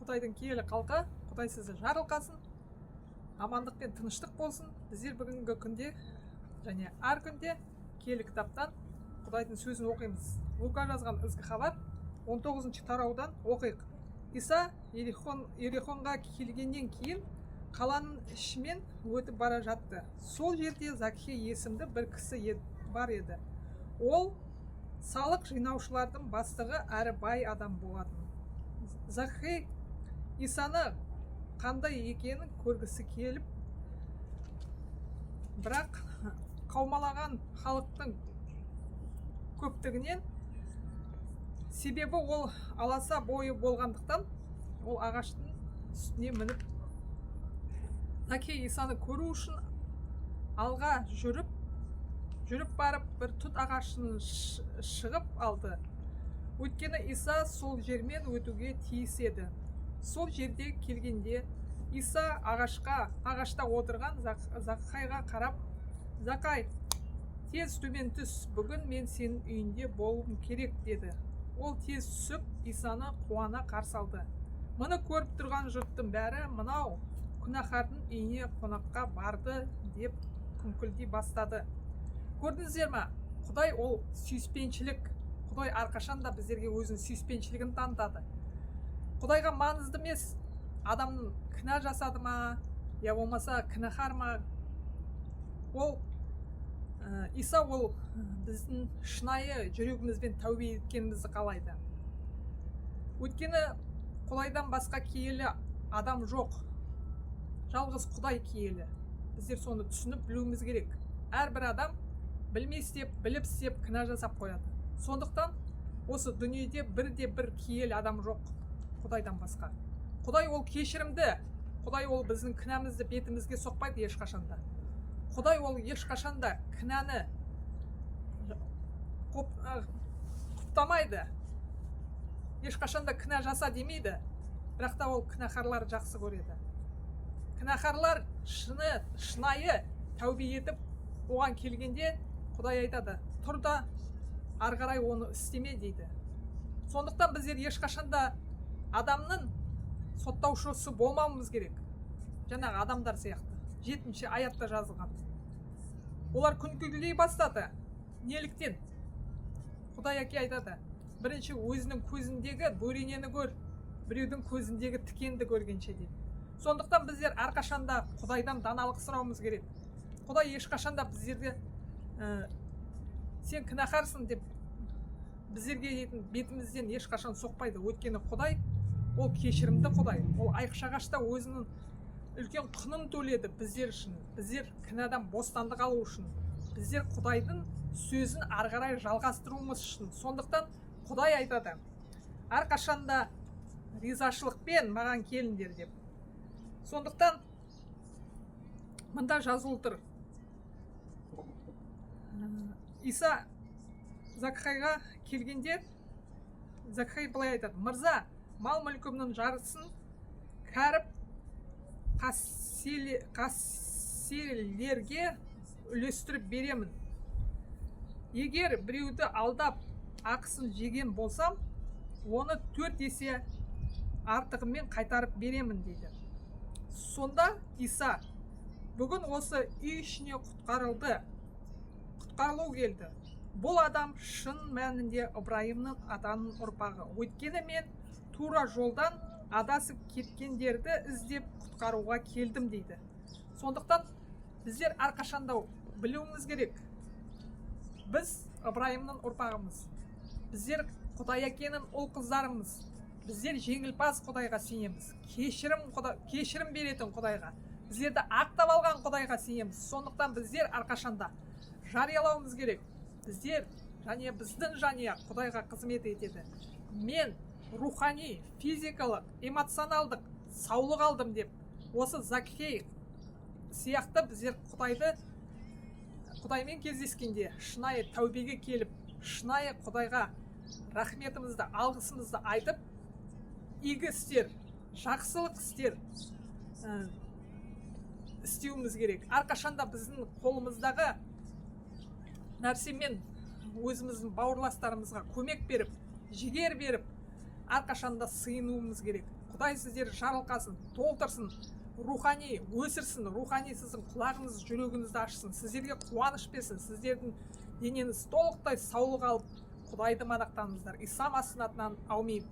Құдайдың киелі халқы, Құдай сізді жарылқасын, амандық пен тыныштық болсын. Біздер бүгінгі күнде және әр күнде киелі кітаптан Құдайдың сөзін оқимыз. Лука жазған ізгі хабар 19 тараудан оқиық. Иса Ерихонға келгеннен кейін қаланың ішімен өтіп бара жатты. Сол жерде Закхей есімді бір кісі бар еді. Ол салық жинаушылардың бастығы әрі бай адам болатын. Закхей Исаны қандай екенін көргісі келіп, бірақ қаумалаған халықтың көптігінен, себебі ол аласа бойы болғандықтан, ол ағаштың үстіне мініп, Закхей Исаны көру үшін алға жүріп барып бір тұт ағашын шығып алды. Өйткені Иса сол жермен өтуге тиіс еді. Сол жерде келгенде Иса ағашта отырған Закхайға қарап, «Закхай, тез төмен түс, бүгін мен сенің үйінде болуым керек» деді. Ол тез түсіп, Исаны қуана қарсы алды. Мұны көріп тұрған жұрттың бәрі, «Мынау күнәһардың үйіне қонаққа барды» деп күңкілдей бастады. Көрдіңіздер ме? Құдай ол сүйіспеншілік. Құдай әрқашанда біздерге өзінің сүйіспеншілігін танытады. Құдайға маңызды емес, адамның кінә жасады ма, я болмаса күнәһар ма. Иса ол біздің шынайы жүрегімізбен тәубе еткенімізді қалайды. Өйткені Құдайдан басқа киелі адам жоқ. Жалғыз Құдай киелі. Біздер соны түсініп білуіміз керек. Әрбір адам білмей істеп, біліп істеп, кінә жасап қояды. Сондықтан осы дүниеде бір киелі адам жоқ Құдайдан басқа. Құдай ол кешірімді. Құдай ол біздің кінәмізді бетімізге соқпайды ешқашанда. Құдай ол ешқашанда кінәні құптамайды. Ешқашанда кінә жаса демейді. Бірақ та ол күнәһарлар жақсы көреді. Күнәһарлар шынайы тәубе етіп оған келгенде Құдай айтады, тұр да ары қарай оны істеме дейді. Сондықтан біздер ешқашанда адамның соттаушысы болмауымыз керек. Жаңағы адамдар сияқты. 7-ші аятта жазылған. Олар күңкілдей бастады. Неліктен? Құдай әке айтады, бірінші өзінің көзіндегі бөренені көр, біреудің көзіндегі тікенді көргенше дейді. Сондықтан біздер әрқашанда Құдайдан даналық сұрауымыз керек. Құдай ешқашанда біздерге сен күнәһарсың деп біздерге бетімізден ешқашан соқпайды. Өйткені Құдай ол кешірімді Құдай. Ол айқшағашта өзінің үлкен құнын төледі біздер үшін. Біздер кінәдан бостандық алу үшін. Біздер Құдайдың сөзін ары қарай жалғастыруымыз үшін. Сондықтан Құдай айтады, әрқашанда ризашылықпен маған келіңдер деп. Сондықтан мында жазылып тұр. Иса Закхайға келгенде, Закхай былай айтады, «Мырза, мал мүлкімнің жарысын кәріп қаселерге үлестіріп беремін. Егер біреуді алдап ақысын жеген болсам, оны 4 есе артығымен қайтарып беремін» дейді. Сонда Иса бүгін осы үй ішіне құтқарылу келді. Бұл адам шын мәнінде Ибраимның атаның ұрпағы. Өйткені мен тура жолдан адасып кеткендерді іздеп құтқаруға келдім дейді. Сондықтан біздер әрқашанда білуіміз керек. Біз Ибраимның ұрпағымыз. Біздер Құдай әкенің ұл қыздарымыз. Біздер жеңілпаз Құдайға сенеміз. Кешірім беретін Құдайға. Біздерді ақтап алған Құдайға сенеміз. Сондықтан біздер әрқашанда жариялауымыз керек. Біздер және біздің жанұя Құдайға қызмет етеді. Мен рухани, физикалық, эмоционалдық саулық алдым деп, осы Закхей сияқты біздер Құдаймен кездескенде шынайы тәубеге келіп, шынайы Құдайға рахметімізді, алғысымызды айтып, игі істер, жақсылық істер істеуіміз керек. Әрқашанда біздің қолымыздағы нәрсемен өзіміздің бауырластарымызға көмек беріп, жігер беріп, әрқашанда сыйынуымыз керек. Құдай сіздерді жарылқасын, толтырсын, рухани өсірсін, рухани сіздің құлағыңыз, жүрегіңізді ашсын, сіздерге қуаныш берсін, сіздердің денеңіз толықтай саулық алып Құдайды мадақтаңыздар. Иса Масихтың атынан, аумин.